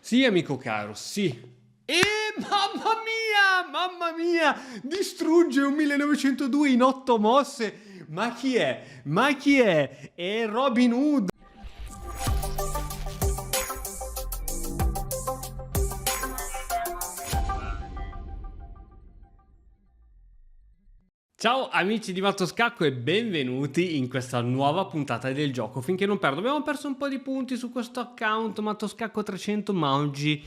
Sì, amico caro, sì. E mamma mia, distrugge un 1902 in 8 mosse. Ma chi è? Ma chi è? È Robin Hood. Ciao amici di Matto Scacco e benvenuti in questa nuova puntata del gioco. Finché non perdo, abbiamo perso un po' di punti su questo account Matto Scacco 300, ma oggi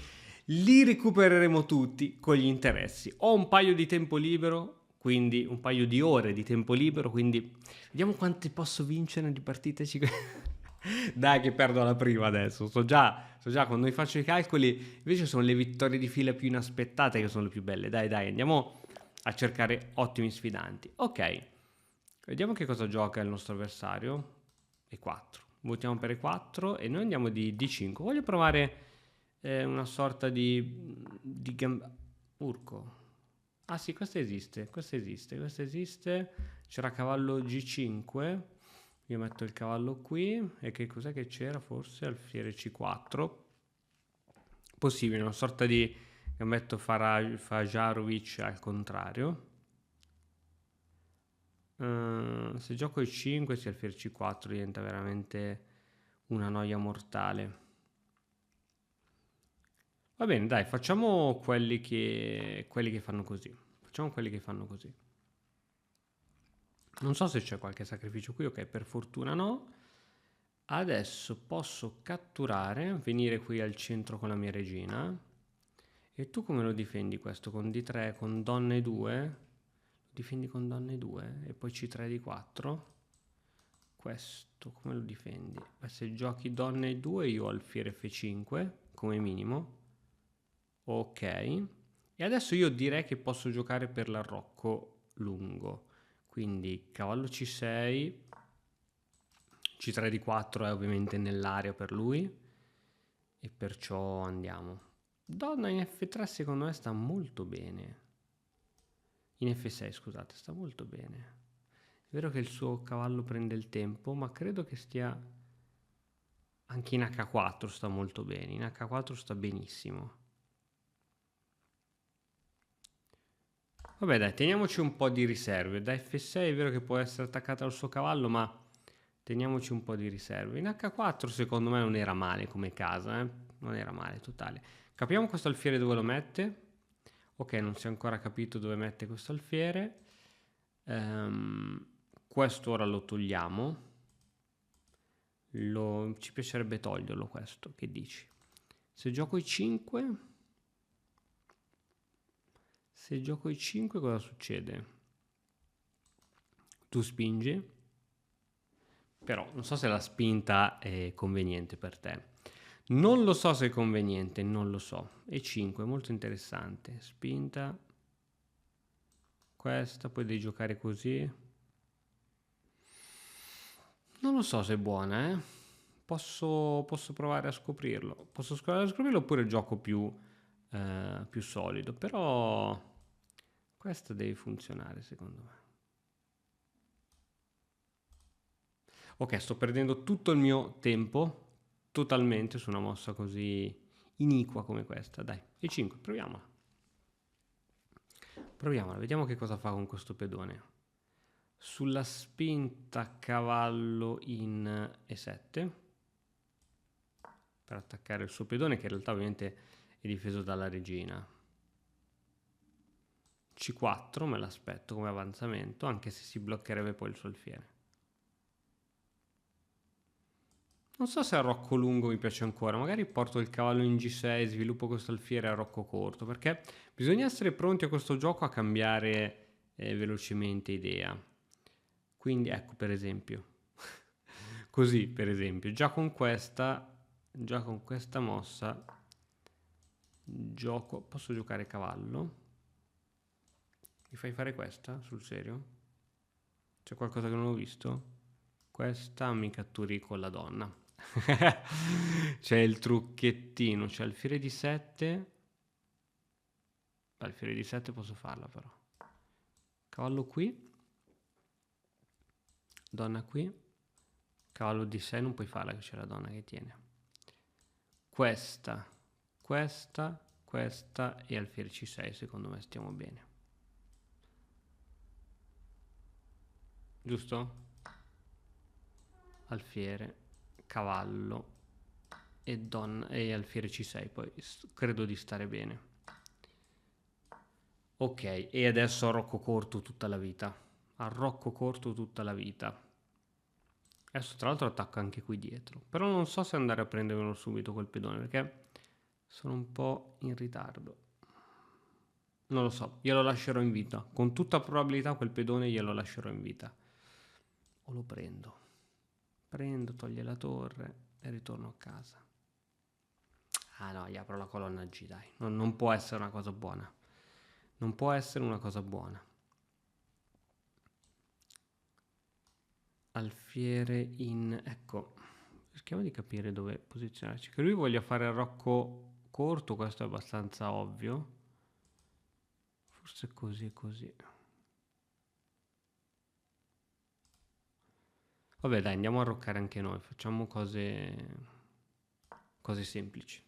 li recupereremo tutti con gli interessi. Ho un paio di tempo libero, quindi un paio di ore di tempo libero, quindi vediamo quante posso vincere di partite. Dai che perdo alla prima adesso, so già quando mi faccio i calcoli, invece sono le vittorie di fila più inaspettate che sono le più belle. Dai, andiamo a cercare ottimi sfidanti. Ok, vediamo che cosa gioca il nostro avversario. E4. Votiamo per E4 e noi andiamo di D5. Voglio provare una sorta di urco. Ah sì, questa esiste. C'era cavallo G5. Io metto il cavallo qui. E che cos'è che c'era? Forse alfiere C4. Possibile, una sorta di gambetto Fajarovic al contrario. Se gioco il 5, se alfiere C4 diventa veramente una noia mortale. Va bene, dai, facciamo quelli che fanno così. Facciamo quelli che fanno così. Non so se c'è qualche sacrificio qui, ok, per fortuna no. Adesso posso catturare, venire qui al centro con la mia regina. E tu come lo difendi questo? Con D3, con donna e 2? Lo difendi con donna e 2? E poi C3 D4? Questo come lo difendi? Beh, se giochi donna e 2 io ho alfiere F5 come minimo. Ok. E adesso io direi che posso giocare per l'arrocco lungo. Quindi cavallo C6, C3 D4 è ovviamente nell'area per lui. E perciò andiamo. Donna in F3 secondo me sta molto bene. In F6 scusate, sta molto bene. È vero che il suo cavallo prende il tempo, ma credo che stia... Anche in H4 sta molto bene, in H4 sta benissimo. Vabbè dai, teniamoci un po' di riserve. Da F6 è vero che può essere attaccata al suo cavallo, ma teniamoci un po' di riserve. In H4 secondo me non era male come casa, eh? Non era male, totale. Capiamo questo alfiere dove lo mette. Ok, non si è ancora capito dove mette questo alfiere. Questo ora lo togliamo. Ci piacerebbe toglierlo questo, che dici? Se gioco i 5... Se gioco i 5 cosa succede? Tu spingi, però non so se la spinta è conveniente per te. Non lo so se è conveniente, non lo so. E 5, molto interessante. Spinta. Questa, poi devi giocare così. Non lo so se è buona, eh. Posso provare a scoprirlo. Posso provare a scoprirlo oppure gioco più solido. Però questa deve funzionare secondo me. Ok, sto perdendo tutto il mio tempo totalmente su una mossa così iniqua come questa. Dai, E5, proviamola. Proviamola, vediamo che cosa fa con questo pedone. Sulla spinta cavallo in E7 per attaccare il suo pedone che in realtà ovviamente è difeso dalla regina. C4 me l'aspetto come avanzamento, anche se si bloccherebbe poi il suo alfiere. Non so se a rocco lungo mi piace ancora, magari porto il cavallo in G6, sviluppo questo alfiere a rocco corto, perché bisogna essere pronti a questo gioco a cambiare velocemente idea. Quindi ecco per esempio, così per esempio, già con questa mossa, posso giocare cavallo? Mi fai fare questa sul serio? C'è qualcosa che non ho visto? Questa mi catturi con la donna. C'è il trucchettino, c'è alfiere di 7. Alfiere di 7 posso farla però. Cavallo qui. Donna qui. Cavallo di 6 non puoi farla che c'è la donna che tiene. Questa questa, questa e alfiere C6, secondo me stiamo bene. Giusto? Alfiere, cavallo e donna e alfiere C6, poi credo di stare bene. Ok, e adesso arrocco corto tutta la vita. Arrocco corto tutta la vita. Adesso tra l'altro attacco anche qui dietro. Però non so se andare a prendermelo subito quel pedone, perché sono un po' in ritardo. Non lo so, glielo lascerò in vita. Con tutta probabilità quel pedone glielo lascerò in vita. O lo prendo. Prendo, toglie la torre e ritorno a casa. Ah no, gli apro la colonna G, dai. Non può essere una cosa buona. Non può essere una cosa buona. Alfiere in... ecco, cerchiamo di capire dove posizionarci. Che lui voglia fare il rocco corto, questo è abbastanza ovvio. Forse così, così. Vabbè dai, andiamo a roccare anche noi. Facciamo cose semplici.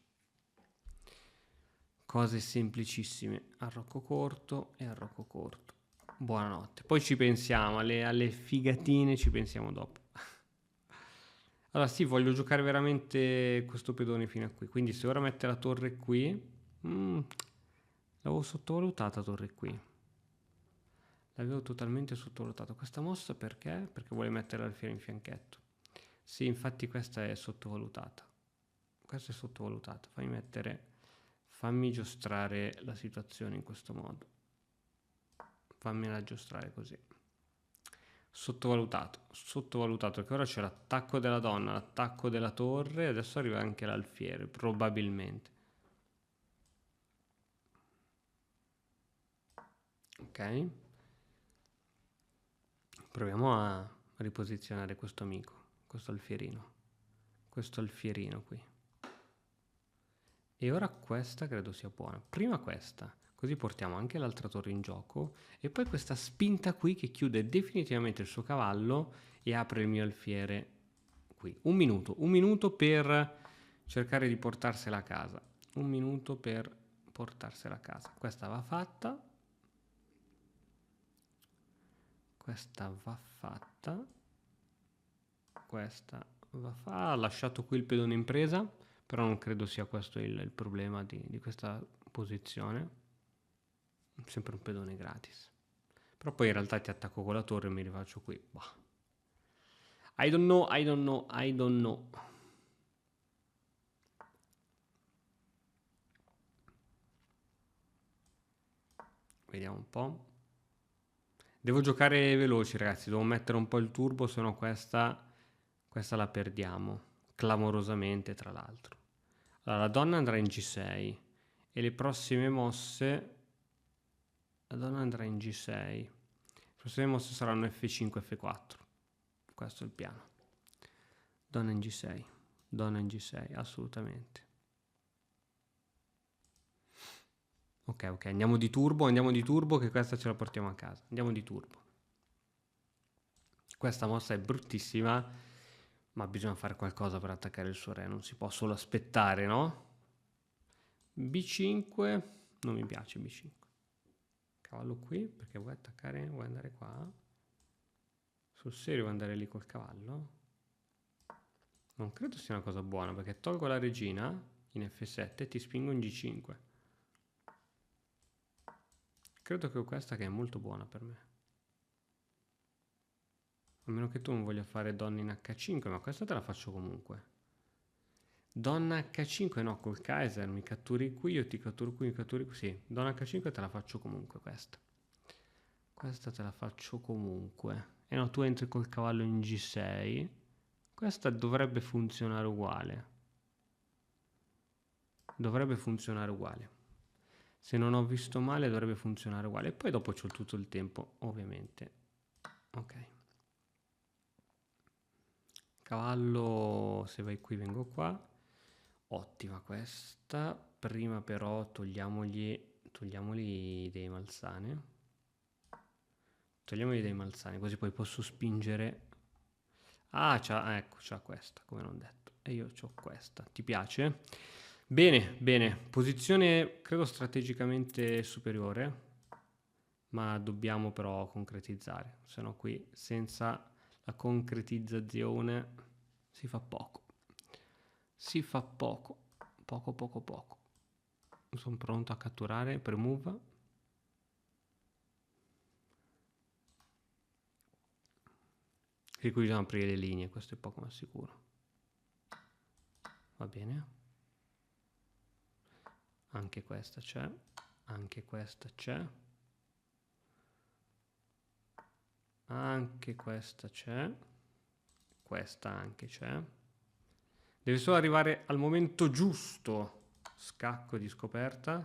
Cose semplicissime. Arrocco corto e arrocco corto. Buonanotte. Poi ci pensiamo, alle figatine ci pensiamo dopo. Allora sì, voglio giocare veramente questo pedone fino a qui. Quindi se ora mette la torre qui... l'avevo sottovalutata torre qui. L'avevo totalmente sottovalutata. Questa mossa perché? Perché vuole mettere l'alfiere in fianchetto. Sì, infatti questa è sottovalutata. Questa è sottovalutata. Fammi giostrare la situazione in questo modo. Fammela giostrare così. Sottovalutato che ora c'è l'attacco della donna, l'attacco della torre, adesso arriva anche l'alfiere, probabilmente. Ok. Proviamo a riposizionare questo amico, questo alfierino qui. E ora questa credo sia buona. Prima questa, così portiamo anche l'altra torre in gioco e poi questa spinta qui che chiude definitivamente il suo cavallo e apre il mio alfiere qui. Un minuto per cercare di portarsela a casa. Un minuto per portarsela a casa. Questa va fatta. Questa va fatta. Questa va fatta. Ha lasciato qui il pedone in presa. Però non credo sia questo il problema di questa posizione. Sempre un pedone gratis. Però poi in realtà ti attacco con la torre e mi rifaccio qui. Bah. I don't know. Vediamo un po'. Devo giocare veloci, ragazzi. Devo mettere un po' il turbo, se no questa la perdiamo. Clamorosamente, tra l'altro. Allora, la donna andrà in G6 e le prossime mosse... La donna andrà in G6. Le prossime mosse saranno F5, F4. Questo è il piano. Donna in G6. Donna in G6, assolutamente. Ok, andiamo di turbo che questa ce la portiamo a casa. Andiamo di turbo. Questa mossa è bruttissima, ma bisogna fare qualcosa per attaccare il suo re. Non si può solo aspettare, no? B5, non mi piace B5. Cavallo qui, perché vuoi attaccare? Vuoi andare qua? Sul serio vuoi andare lì col cavallo? Non credo sia una cosa buona, perché tolgo la regina in F7 e ti spingo in G5. Credo che questa che è molto buona per me. A meno che tu non voglia fare donna in H5, ma questa te la faccio comunque. Donna H5 no, col Kaiser mi catturi qui, io ti catturo qui, mi catturi qui. Sì, donna H5 te la faccio comunque questa. Questa te la faccio comunque. E no, tu entri col cavallo in G6. Questa dovrebbe funzionare uguale. Dovrebbe funzionare uguale. Se non ho visto male dovrebbe funzionare uguale. E poi dopo c'ho tutto il tempo, ovviamente. Ok. Cavallo, se vai qui vengo qua. Ottima questa. Prima però togliamogli dei malsane. Togliamogli dei malsani, così poi posso spingere. Ah, ecco, c'ha questa, come non detto. E io c'ho questa. Ti piace? Bene, bene. Posizione credo strategicamente superiore, ma dobbiamo però concretizzare, se no qui senza la concretizzazione si fa poco. Si fa poco, poco, poco, poco. Sono pronto a catturare, premove. E qui bisogna aprire le linee, questo è poco ma sicuro. Va bene. Anche questa c'è, anche questa c'è. Anche questa c'è, questa anche c'è. Deve solo arrivare al momento giusto. Scacco di scoperta.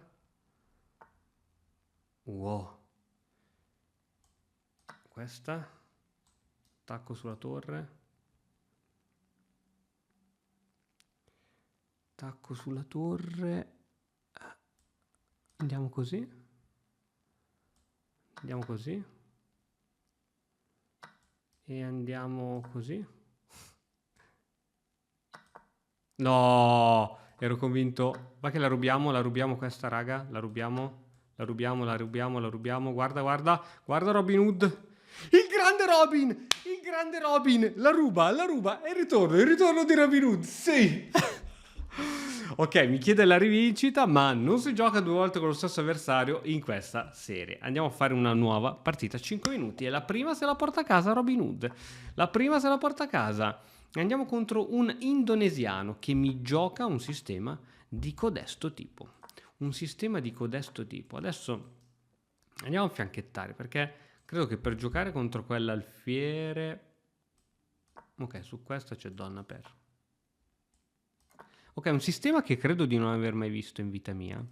Wow. Questa. Attacco sulla torre. Attacco sulla torre. Andiamo così. Andiamo così. E andiamo così. No, ero convinto. Va che la rubiamo questa, raga. La rubiamo. La rubiamo, la rubiamo, la rubiamo. Guarda, guarda, guarda Robin Hood. Il grande Robin! Il grande Robin! La ruba, la ruba. È il ritorno di Robin Hood. Sì! Ok, mi chiede la rivincita, ma non si gioca due volte con lo stesso avversario in questa serie. Andiamo a fare una nuova partita, 5 minuti. E la prima se la porta a casa Robin Hood. La prima se la porta a casa. Andiamo contro un indonesiano che mi gioca un sistema di codesto tipo. Un sistema di codesto tipo. Adesso andiamo a fianchettare perché credo che per giocare contro quell'alfiere... Ok, su questa c'è donna per. Ok, un sistema che credo di non aver mai visto in vita mia.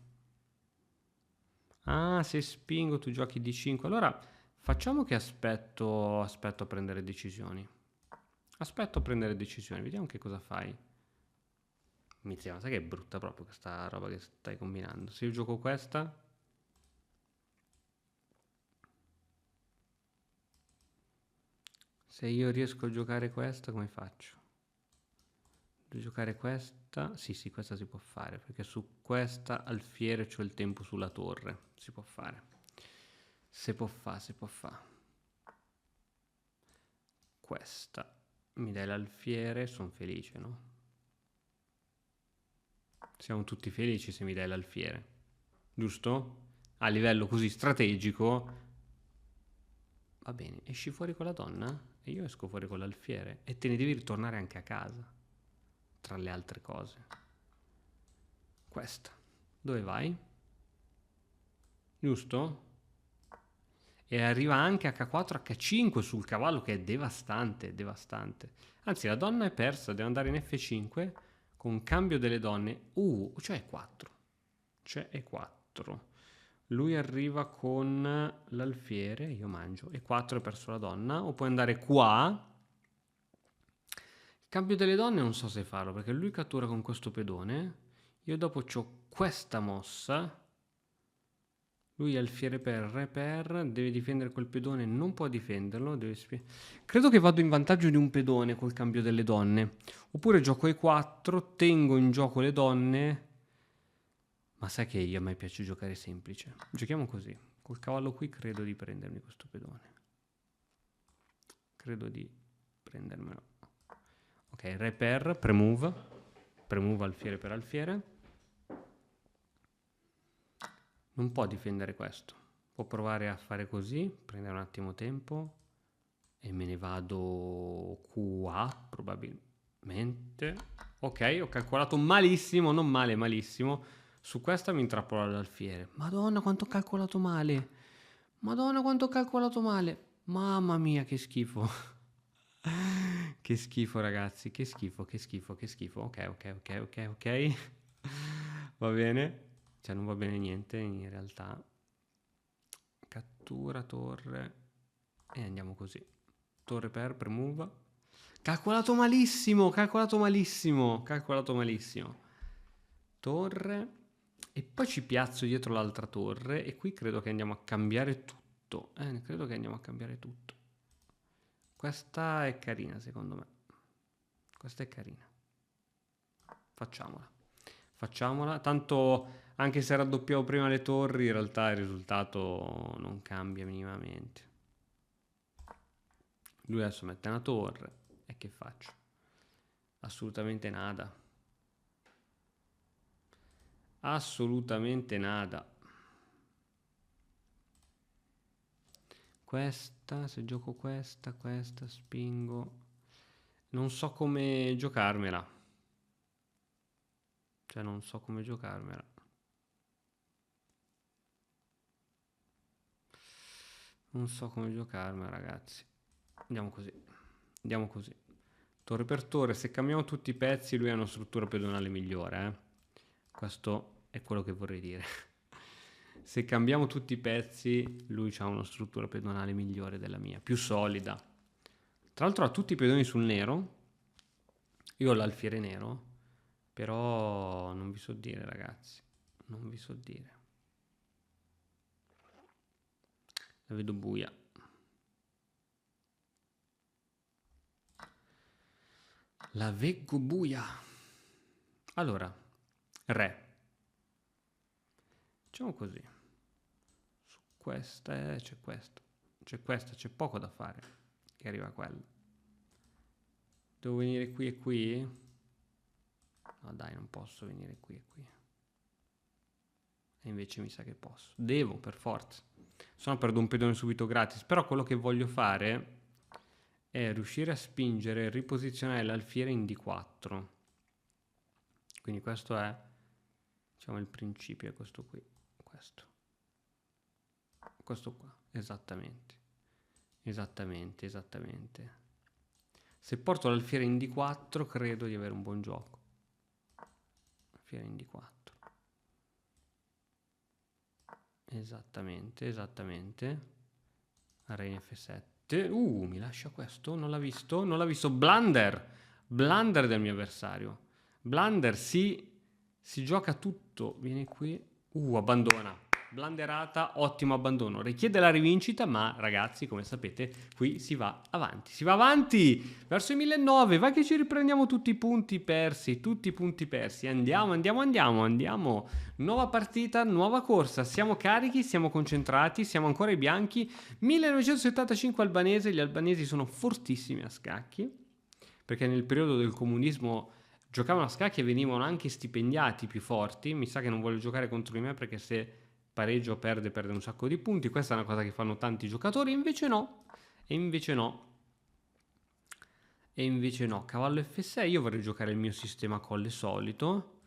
Ah, se spingo tu giochi D5. Allora facciamo che aspetto a prendere decisioni. Aspetto a prendere decisioni, vediamo che cosa fai. Mizia, sai che è brutta proprio questa roba che stai combinando. Se io gioco questa... Se io riesco a giocare questa, come faccio? Devo giocare questa? Sì, sì, questa si può fare, perché su questa alfiere c'ho il tempo sulla torre. Si può fare. Si può fare, si può fare. Questa. Mi dai l'alfiere, sono felice, no? Siamo tutti felici se mi dai l'alfiere. Giusto? A livello così strategico. Va bene, esci fuori con la donna? E io esco fuori con l'alfiere. E te ne devi ritornare anche a casa. Tra le altre cose. Questa. Dove vai? Giusto? E arriva anche H4, H5 sul cavallo che è devastante, devastante. Anzi, la donna è persa, deve andare in F5 con cambio delle donne. C'è E4. C'è E4. Lui arriva con l'alfiere, io mangio. E4 è perso la donna. O puoi andare qua. Cambio delle donne non so se farlo perché lui cattura con questo pedone. Io dopo ho questa mossa. Lui è alfiere per, re per, deve difendere quel pedone, non può difenderlo. Credo che vado in vantaggio di un pedone col cambio delle donne. Oppure gioco E4, tengo in gioco le donne. Ma sai che a me piace giocare semplice. Giochiamo così. Col cavallo qui credo di prendermi questo pedone. Credo di prendermelo. Ok, re per, premove. Premove alfiere per alfiere. Non può difendere questo. Può provare a fare così, prendere un attimo tempo e me ne vado qua probabilmente. Ok, ho calcolato malissimo, non male, malissimo. Su questa mi intrappolo all'alfiere. Madonna quanto ho calcolato male. Madonna quanto ho calcolato male. Mamma mia che schifo. Che schifo ragazzi, che schifo, che schifo, che schifo. Ok, ok, ok, ok, ok. Va bene. Cioè non va bene niente in realtà. Cattura torre e andiamo così. Torre per, premove. Calcolato malissimo, calcolato malissimo, calcolato malissimo. Torre e poi ci piazzo dietro l'altra torre e qui credo che andiamo a cambiare tutto. Credo che andiamo a cambiare tutto. Questa è carina secondo me. Questa è carina. Facciamola. Facciamola. Tanto anche se raddoppiamo prima le torri, in realtà il risultato non cambia minimamente. Lui adesso mette una torre. E che faccio? Assolutamente nada. Assolutamente nada. Questa, se gioco questa, spingo. Non so come giocarmela. Cioè, non so come giocarmela. Non so come giocarmela, ragazzi. Andiamo così. Andiamo così. Torre per torre. Se cambiamo tutti i pezzi, lui ha una struttura pedonale migliore, eh. Questo è quello che vorrei dire. Se cambiamo tutti i pezzi, lui ha una struttura pedonale migliore della mia, più solida. Tra l'altro ha tutti i pedoni sul nero. Io ho l'alfiere nero, però non vi so dire, ragazzi. Non vi so dire. La vedo buia. La vedo buia. Allora, re. Facciamo così. Su questa c'è questo. C'è questa, c'è poco da fare. Che arriva quello. Devo venire qui e qui? No dai, non posso venire qui e qui. E invece mi sa che posso. Devo, per forza. Se no perdo un pedone subito gratis. Però quello che voglio fare è riuscire a spingere e riposizionare l'alfiere in D4. Quindi questo è, diciamo, il principio è questo qui. Questo qua, esattamente. Esattamente. Se porto l'alfiere in D4 credo di avere un buon gioco. Alfiere in D4. Esattamente. Re in F7. Mi lascia questo? Non l'ha visto? Non l'ha visto. Blunder del mio avversario. Blunder si gioca tutto. Viene qui. Abbandona. Blanderata, ottimo abbandono. Richiede la rivincita, ma ragazzi, come sapete, qui si va avanti. Si va avanti verso i 1900. Vai che ci riprendiamo tutti i punti persi. Andiamo. Nuova partita, nuova corsa. Siamo carichi, siamo concentrati, siamo ancora i bianchi. 1975 albanese. Gli albanesi sono fortissimi a scacchi, perché nel periodo del comunismo giocavano a scacchi e venivano anche stipendiati più forti. Mi sa che non voglio giocare contro di me, perché se pareggio perde un sacco di punti. Questa è una cosa che fanno tanti giocatori, invece no. Cavallo F6. Io vorrei giocare il mio sistema colle solito,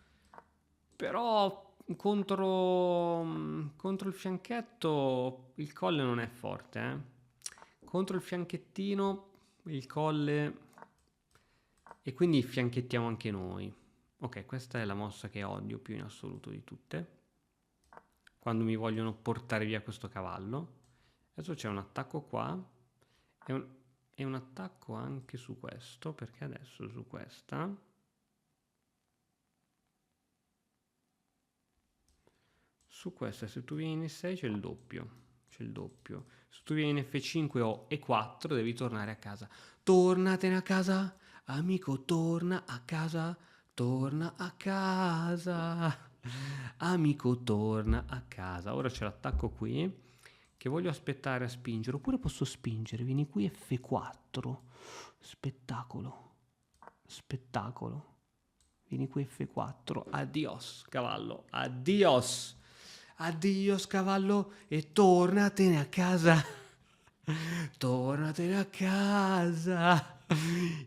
però contro il fianchetto il colle non è forte, eh. Contro il fianchettino il colle, e quindi fianchettiamo anche noi. Ok, questa è la mossa che odio più in assoluto di tutte, quando mi vogliono portare via questo cavallo. Adesso c'è un attacco qua e un attacco anche su questo, perché adesso su questa se tu vieni in 6 c'è il doppio. Se tu vieni in F5 o E4 devi tornare a casa. Tornatene a casa, amico, torna a casa. Amico, torna a casa. Ora c'è l'attacco qui, che voglio aspettare a spingere, oppure posso spingere. Vieni qui F4. Spettacolo. Vieni qui F4. Adios, cavallo. Adios cavallo, e tornatene a casa.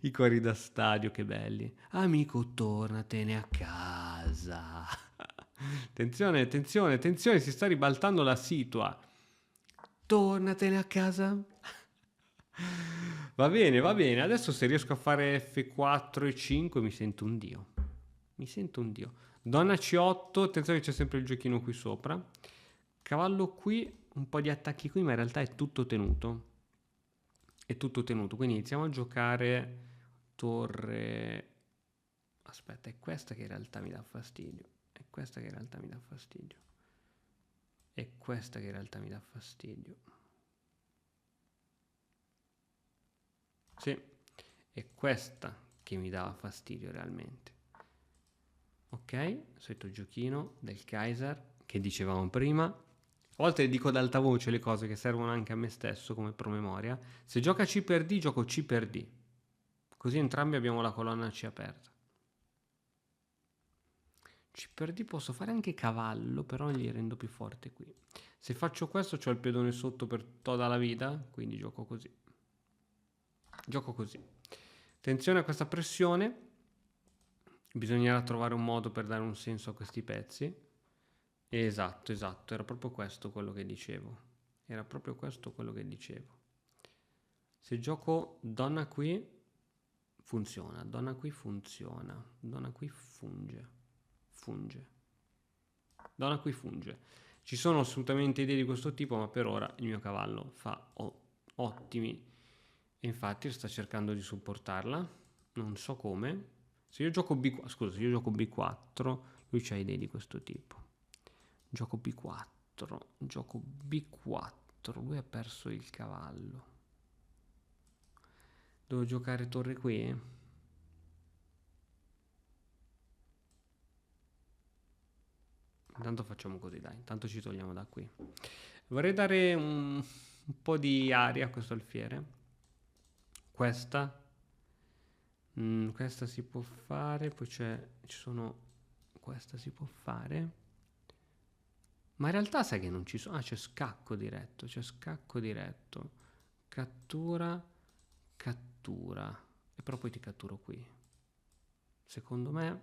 I cori da stadio, che belli. Amico, tornatene a casa. Attenzione, si sta ribaltando la situa. Tornatene a casa. Va bene. Adesso se riesco a fare F4 e 5 mi sento un dio. Donna C8, attenzione che c'è sempre il giochino qui sopra. Cavallo qui, un po' di attacchi qui, ma in realtà è tutto tenuto. Quindi iniziamo a giocare torre. Aspetta, è questa che in realtà mi dà fastidio. Sì, è questa che mi dava fastidio realmente. Ok, solito giochino del Kaiser che dicevamo prima. A volte dico ad alta voce le cose che servono anche a me stesso come promemoria. Se gioca C per D, gioco C per D. Così entrambi abbiamo la colonna C aperta. C per D posso fare anche cavallo, però gli rendo più forte qui. Se faccio questo c'ho il pedone sotto per tutta la vita, quindi gioco così. Gioco così. Attenzione a questa pressione. Bisognerà trovare un modo per dare un senso a questi pezzi. Esatto, esatto, era proprio questo quello che dicevo. Era proprio questo quello che dicevo. Se gioco donna qui, funziona. Donna qui funziona. Donna qui funge. Funge. Donna qui funge. Ci sono assolutamente idee di questo tipo, ma per ora il mio cavallo fa ottimi. E infatti sta cercando di supportarla. Non so come. Se io gioco B4, scusa, se io gioco B4, lui c'ha idee di questo tipo. Gioco B4, gioco B4, lui ha perso il cavallo. Devo giocare torre qui? Intanto facciamo così, dai, intanto ci togliamo da qui. Vorrei dare un po' di aria a questo alfiere. Questa. Questa si può fare, poi ci sono... Questa si può fare. Ma in realtà sai che non ci sono... Ah, c'è scacco diretto, c'è scacco diretto. Cattura, cattura. E però poi ti catturo qui. Secondo me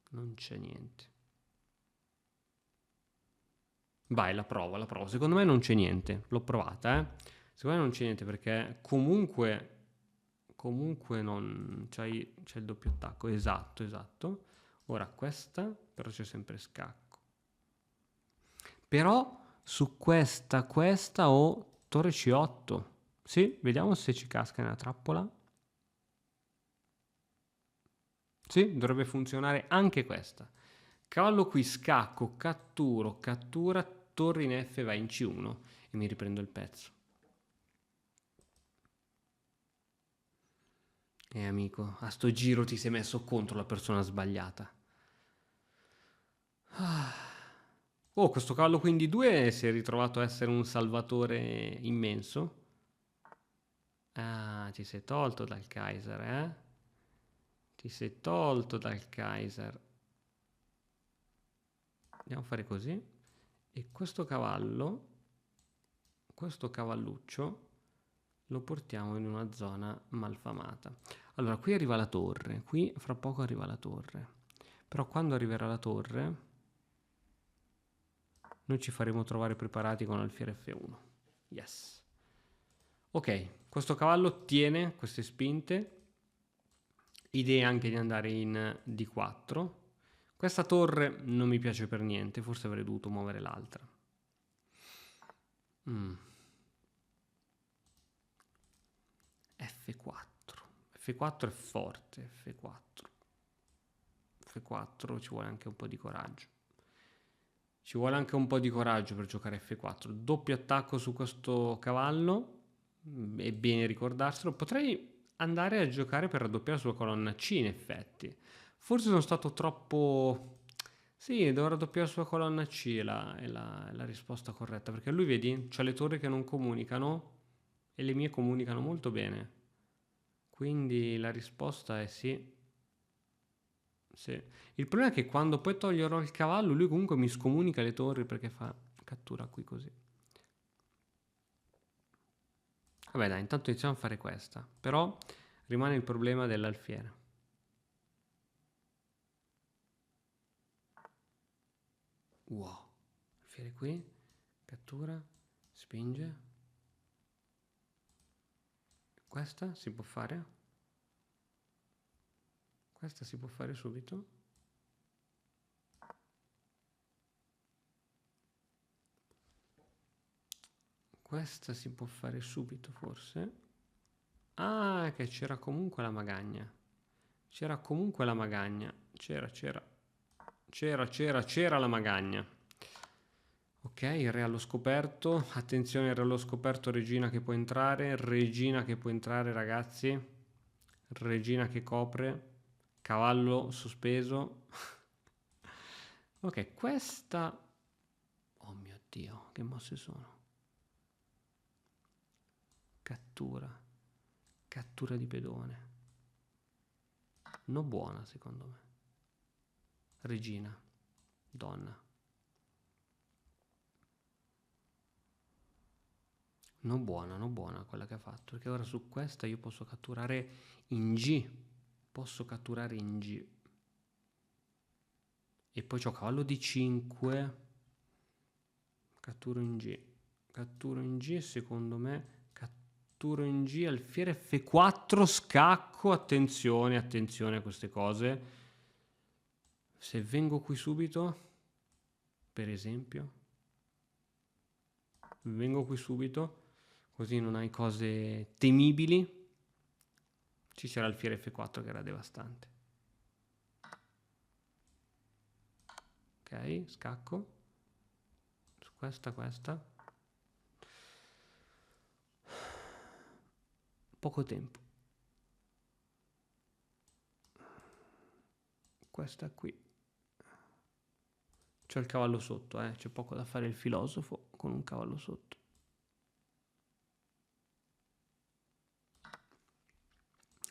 non c'è niente. Vai, la provo. Secondo me non c'è niente. L'ho provata, eh. Secondo me non c'è niente perché comunque non c'è il doppio attacco. Esatto, esatto. Ora questa, però c'è sempre scacco. Però su questa ho torre C8. Sì, vediamo se ci casca nella trappola. Sì, dovrebbe funzionare anche questa. Cavallo qui, scacco, catturo, cattura, torre in F va in C1 e mi riprendo il pezzo. Amico, a sto giro ti sei messo contro la persona sbagliata. Oh, questo cavallo quindi 2 si è ritrovato a essere un salvatore immenso. Ah, ti sei tolto dal Kaiser, eh? Ti sei tolto dal Kaiser. Andiamo a fare così. E questo cavallo, questo cavalluccio, lo portiamo in una zona malfamata. Allora, qui arriva la torre. Qui fra poco arriva la torre. Però quando arriverà la torre, noi ci faremo trovare preparati con alfiere F1. Yes. Ok, questo cavallo tiene queste spinte. Idea anche di andare in D4. Questa torre non mi piace per niente, forse avrei dovuto muovere l'altra. F4. F4 è forte, F4. F4 ci vuole anche un po' di coraggio. Ci vuole anche un po' di coraggio per giocare F4. Doppio attacco su questo cavallo, è bene ricordarselo. Potrei andare a giocare per raddoppiare sulla colonna C in effetti. Forse sono stato troppo... Sì, devo raddoppiare sulla colonna C, è la risposta corretta. Perché lui, vedi, c'ha le torri che non comunicano e le mie comunicano molto bene. Quindi la risposta è sì. Sì. Il problema è che quando poi toglierò il cavallo, lui comunque mi scomunica le torri perché fa cattura qui così. Vabbè dai, intanto iniziamo a fare questa. Però rimane il problema dell'alfiere. Wow. Alfiere qui, cattura, spinge. Questa si può fare? Questa si può fare subito? Questa si può fare subito forse? Ah, che c'era comunque la magagna. C'era comunque la magagna. C'era la magagna. Ok, il re allo scoperto. Attenzione, il re allo scoperto, regina che può entrare. Regina che può entrare, ragazzi. Regina che copre. Cavallo sospeso. Ok, questa... Oh mio Dio, che mosse sono? Cattura. Cattura di pedone. No buona, secondo me. Regina. Donna. Non buona quella che ha fatto. Perché ora su questa io posso catturare in G. Posso catturare in G. E poi c'ho cavallo di 5. Catturo in G. Catturo in G, secondo me. Catturo in G, alfiere F4, scacco. Attenzione, attenzione a queste cose. Se vengo qui subito, per esempio. Vengo qui subito. Così non hai cose temibili. Ci c'era alfiere F4 che era devastante. Ok, scacco. Su questa. Poco tempo. Questa qui. C'ho il cavallo sotto, c'è poco da fare il filosofo con un cavallo sotto.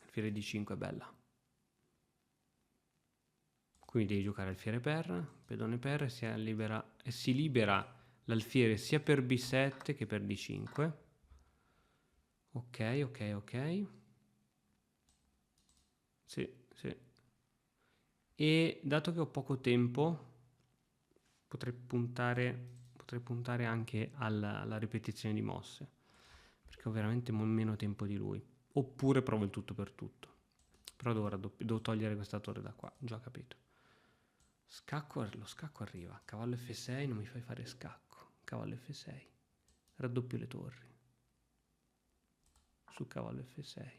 Alfiere di 5 è bella. Quindi devi giocare alfiere per, pedone per, e si libera l'alfiere sia per B7 che per D5. Ok. Sì. E dato che ho poco tempo, potrei puntare anche alla ripetizione di mosse, perché ho veramente meno tempo di lui. Oppure provo il tutto per tutto. Però devo togliere questa torre da qua, già capito. Lo scacco arriva. Cavallo F6, non mi fai fare scacco. Cavallo F6. Raddoppio le torri. Su cavallo F6.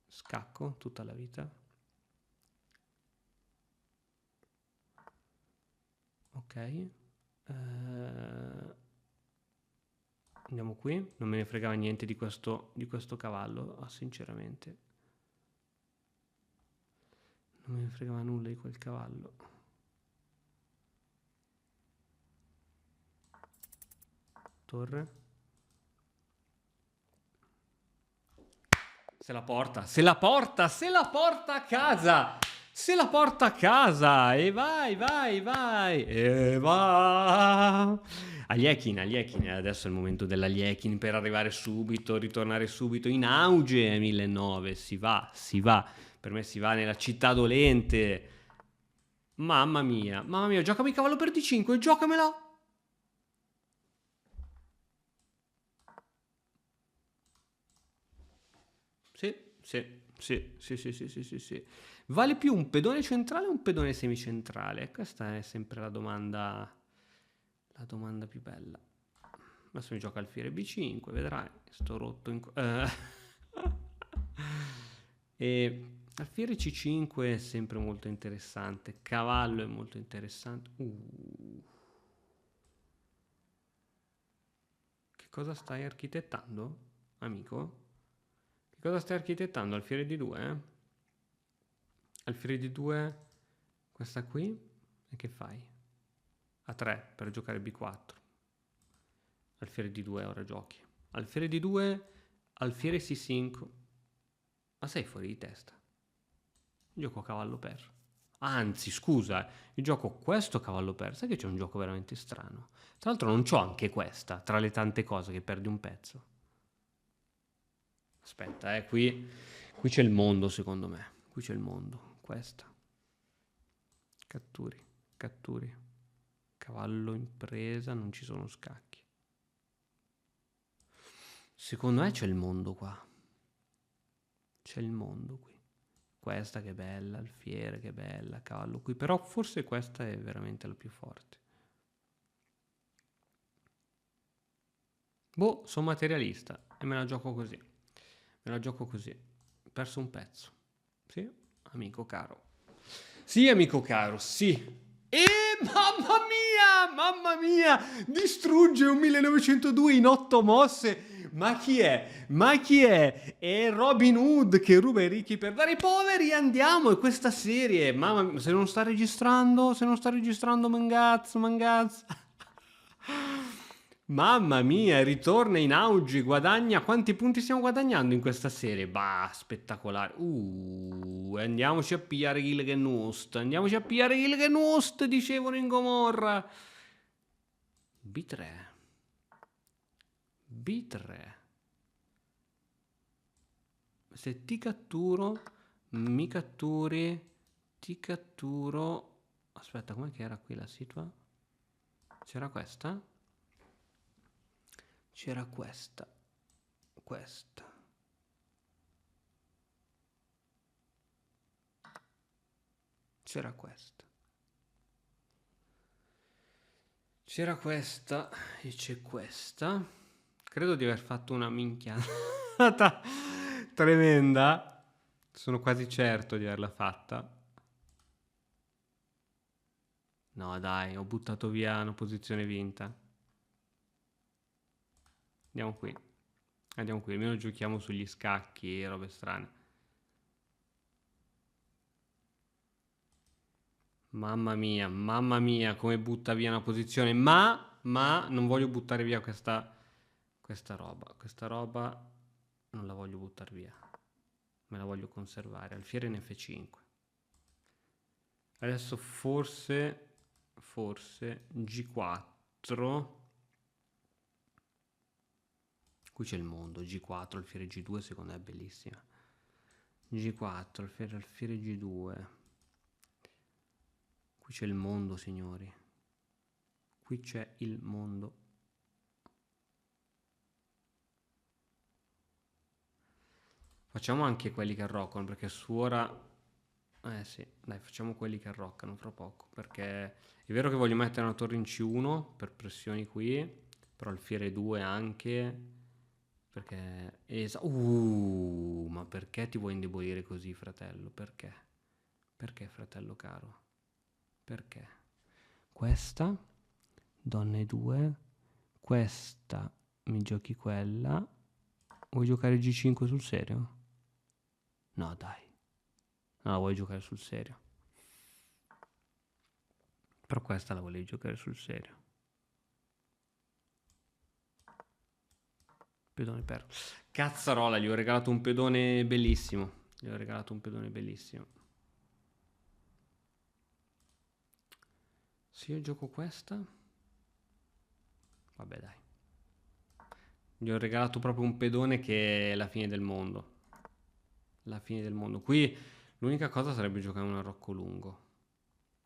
Scacco tutta la vita. Ok. Andiamo qui. Non me ne fregava niente di questo cavallo, sinceramente. Non me ne fregava nulla di quel cavallo. Torre. Se la porta a casa! Se la porta a casa! E vai! E va! Aljechin, adesso è il momento dell'Aljechin per arrivare subito, ritornare subito in auge 1009. Si va. Per me si va nella città dolente. Mamma mia, giocami cavallo per D5, giocamela! Sì. Vale più un pedone centrale o un pedone semicentrale? Questa è sempre la domanda più bella. Adesso mi gioca alfiere B5, vedrai. Sto rotto in... E alfiere C5 è sempre molto interessante. Cavallo è molto interessante. Che cosa stai architettando, amico? Che cosa stai architettando? Alfiere D2? Alfiere D2, questa qui, e che fai? A3 per giocare B4. Alfiere D2 ora giochi. Alfiere D2, alfiere C5. Ma sei fuori di testa? Io gioco cavallo per. Anzi, scusa, io gioco questo cavallo per. Sai che c'è un gioco veramente strano? Tra l'altro non c'ho anche questa, tra le tante cose che perdi un pezzo. Aspetta, qui c'è il mondo, secondo me. Qui c'è il mondo. Questa. Catturi. Cavallo in presa, non ci sono scacchi. Secondo me c'è il mondo qua. C'è il mondo qui. Questa che è bella, alfiere che bella, cavallo qui. Però forse questa è veramente la più forte. Boh, sono materialista e me la gioco così. Ho perso un pezzo. Sì, amico caro. E mamma mia, distrugge un 1902 in 8 mosse. Ma chi è? Ma chi è? È Robin Hood che ruba i ricchi per dare ai poveri. Andiamo, è questa serie. Mamma, se non sta registrando, Mangazzo, Mangazzo. Mamma mia, ritorna in auge, guadagna. Quanti punti stiamo guadagnando in questa serie? Bah, spettacolare. Andiamoci a pigliare Gilgen Ust. Andiamoci a pigliare Gilgen Ust, dicevano in Gomorra. B3. B3. Se ti catturo, mi catturi, ti catturo. Aspetta, com'è che era qui la situa? C'era questa? C'era questa. Questa. C'era questa. C'era questa e c'è questa. Credo di aver fatto una minchiata tremenda. Sono quasi certo di averla fatta. No, dai, ho buttato via una posizione vinta. Andiamo qui. Andiamo qui, almeno giochiamo sugli scacchi e robe strane. Mamma mia, come butta via una posizione. Ma non voglio buttare via questa roba. Questa roba non la voglio buttare via. Me la voglio conservare. Alfiere in F5. Adesso forse G4. Qui c'è il mondo. G4, alfiere G2 secondo me è bellissima. G4, alfiere G2. Qui c'è il mondo, signori. Qui c'è il mondo. Facciamo anche quelli che arroccano, perché suora... sì, dai, facciamo quelli che arroccano fra poco, perché è vero che voglio mettere una torre in C1 per pressioni qui, però alfiere 2 anche, perché... ma perché ti vuoi indebolire così, fratello? Perché? Perché, fratello caro? Perché? Questa, donne 2, questa, mi giochi quella. Vuoi giocare G5 sul serio? No, dai. No, la vuoi giocare sul serio. Però questa la volevi giocare sul serio. Pedone perso. Cazzarola, gli ho regalato un pedone bellissimo. Se io gioco questa... Vabbè, dai. Gli ho regalato proprio un pedone che è la fine del mondo. La fine del mondo. Qui l'unica cosa sarebbe giocare un arrocco lungo.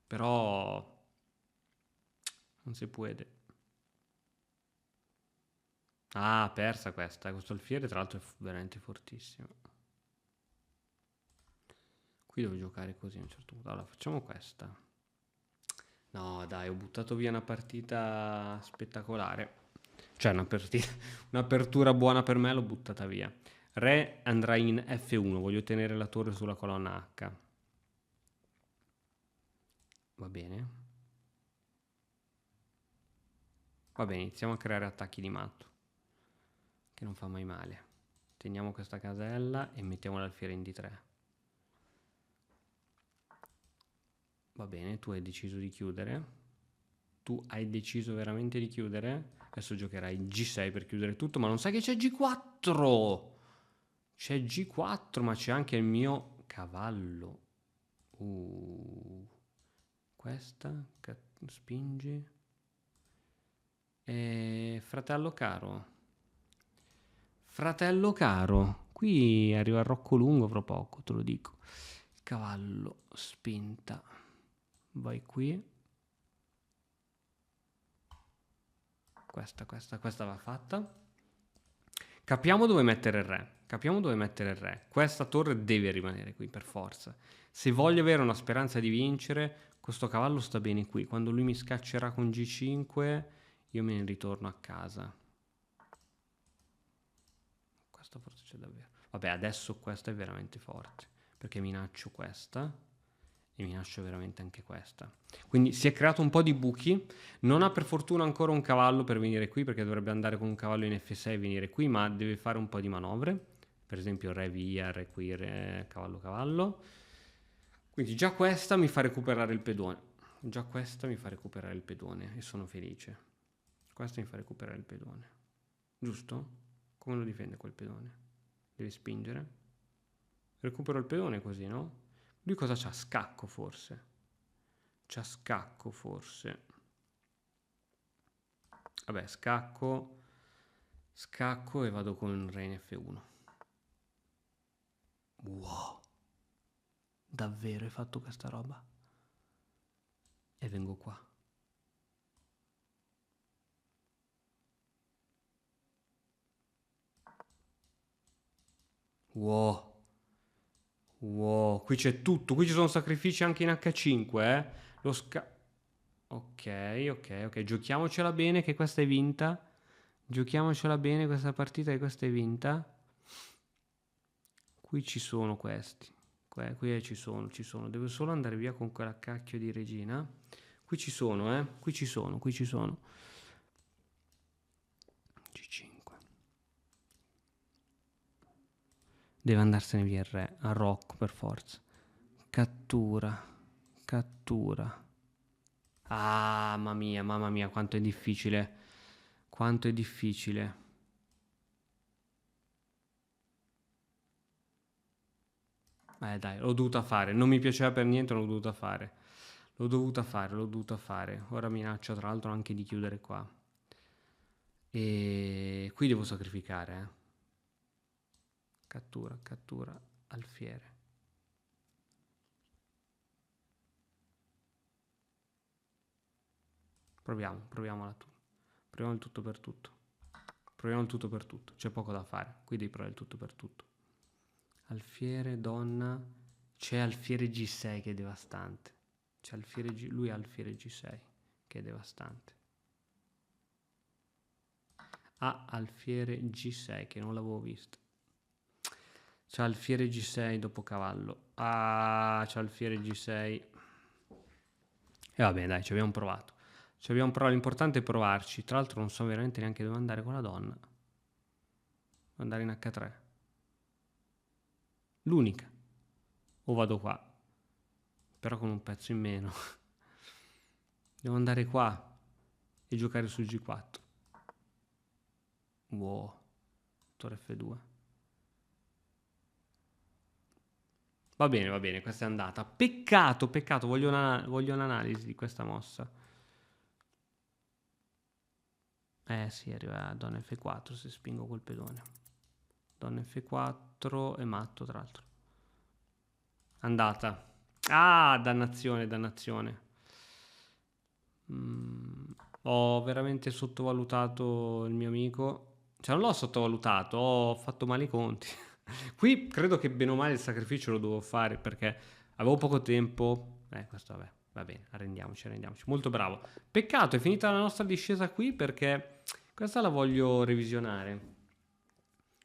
Però... non si può. Ah, persa questa. Questo alfiere tra l'altro è veramente fortissimo. Qui devo giocare così a un certo punto. Allora, facciamo questa. No, dai, ho buttato via una partita spettacolare. Cioè, un'apertura buona per me l'ho buttata via. Re andrà in F1. Voglio tenere la torre sulla colonna H. Va bene. Va bene, iniziamo a creare attacchi di matto. Che non fa mai male. Teniamo questa casella e mettiamo l'alfiere in D3. Va bene, tu hai deciso di chiudere. Tu hai deciso veramente di chiudere. Adesso giocherai G6 per chiudere tutto, ma non sai che c'è G4. C'è G4, ma c'è anche il mio cavallo. Questa, spingi. Fratello caro. Fratello caro. Qui arriva il rocco lungo fra poco, te lo dico. Cavallo, spinta. Vai qui. Questa va fatta. Capiamo dove mettere il re. Questa torre deve rimanere qui per forza. Se voglio avere una speranza di vincere, questo cavallo sta bene qui. Quando lui mi scaccerà con G5, io me ne ritorno a casa. Questa forse c'è davvero. Vabbè, adesso questa è veramente forte, perché minaccio questa e mi lascio veramente anche questa. Quindi si è creato un po' di buchi, non ha per fortuna ancora un cavallo per venire qui, perché dovrebbe andare con un cavallo in F6 e venire qui, ma deve fare un po' di manovre, per esempio re via, re qui, re cavallo cavallo. Quindi già questa mi fa recuperare il pedone, già questa mi fa recuperare il pedone e sono felice. Questa mi fa recuperare il pedone, giusto? Come lo difende quel pedone? Deve spingere. Recupero il pedone così, no? Lui cosa c'ha? Scacco forse. C'ha scacco forse. Vabbè, scacco. Scacco e vado con re in F1. Wow. Davvero hai fatto questa roba? E vengo qua. Wow. Wow, qui c'è tutto, qui ci sono sacrifici anche in H5, eh? Lo ok, giochiamocela bene che questa è vinta. Giochiamocela bene questa partita che questa è vinta. Qui ci sono questi. Qui ci sono. Devo solo andare via con quella cacchio di regina. Qui ci sono, qui ci sono. G5. Deve andarsene via il re, a Rocco per forza. Cattura. Ah, mamma mia, quanto è difficile. Quanto è difficile. Dai, l'ho dovuta fare. Non mi piaceva per niente, l'ho dovuta fare. L'ho dovuta fare. Ora minaccio tra l'altro anche di chiudere qua. E qui devo sacrificare, Cattura, alfiere. Proviamola tu. Proviamo il tutto per tutto. C'è poco da fare. Qui devi provare il tutto per tutto. Alfiere, donna. C'è alfiere G6 che è devastante. Lui ha alfiere G6 che è devastante. Ha alfiere G6 che non l'avevo visto. C'ha alfiere G6 dopo cavallo. C'ha alfiere G6. E vabbè, dai, ci abbiamo provato. L'importante è provarci. Tra l'altro non so veramente neanche dove andare con la donna. Devo andare in H3. L'unica. O vado qua. Però con un pezzo in meno. Devo andare qua e giocare su G4. Wow. Torre F2. Va bene, questa è andata. Peccato, voglio un'analisi di questa mossa. Sì, arriva a donna F4 se spingo quel pedone. Donna F4 è matto tra l'altro. Andata. Ah, dannazione. Ho veramente sottovalutato il mio amico. Cioè non l'ho sottovalutato, ho fatto male i conti. Qui credo che bene o male il sacrificio lo dovevo fare perché avevo poco tempo. Questo vabbè, va bene, arrendiamoci. Molto bravo. Peccato, è finita la nostra discesa qui perché questa la voglio revisionare.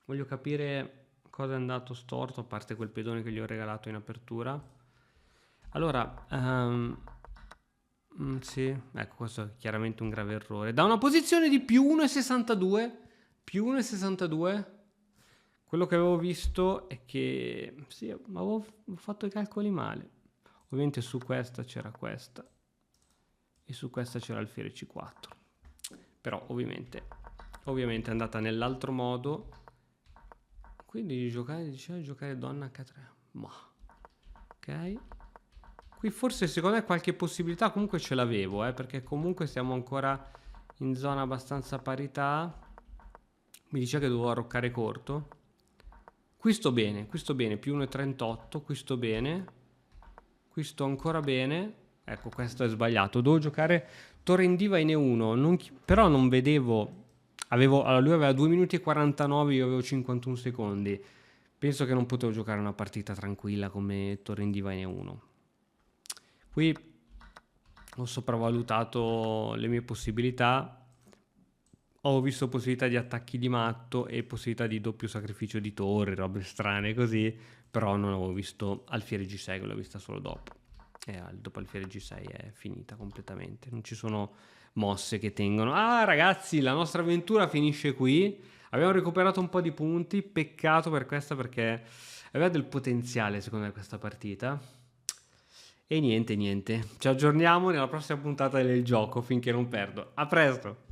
Voglio capire cosa è andato storto, a parte quel pedone che gli ho regalato in apertura. Allora, sì, ecco, questo è chiaramente un grave errore. Da una posizione di più 1,62, quello che avevo visto è che sì, avevo fatto i calcoli male. Ovviamente su questa c'era questa e su questa c'era alfiere C4. Però ovviamente è andata nell'altro modo. Quindi giocare donna H3. Ma ok. Qui forse secondo me qualche possibilità comunque ce l'avevo, perché comunque siamo ancora in zona abbastanza parità. Mi diceva che dovevo arroccare corto. Qui sto bene, più 1,38, qui sto bene. Qui sto ancora bene. Ecco, questo è sbagliato. Dovevo giocare torre in diva in E1, però non vedevo. Allora lui aveva 2 minuti e 49, io avevo 51 secondi. Penso che non potevo giocare una partita tranquilla come torre in diva in E1. Qui ho sopravvalutato le mie possibilità, ho visto possibilità di attacchi di matto e possibilità di doppio sacrificio di torre, robe strane così, però non avevo visto alfiere G6, l'ho vista solo dopo. E dopo alfiere G6 è finita completamente, non ci sono mosse che tengono. Ah ragazzi, la nostra avventura finisce qui, abbiamo recuperato un po' di punti, peccato per questa perché aveva del potenziale secondo me questa partita. E niente, ci aggiorniamo nella prossima puntata del gioco finché non perdo. A presto!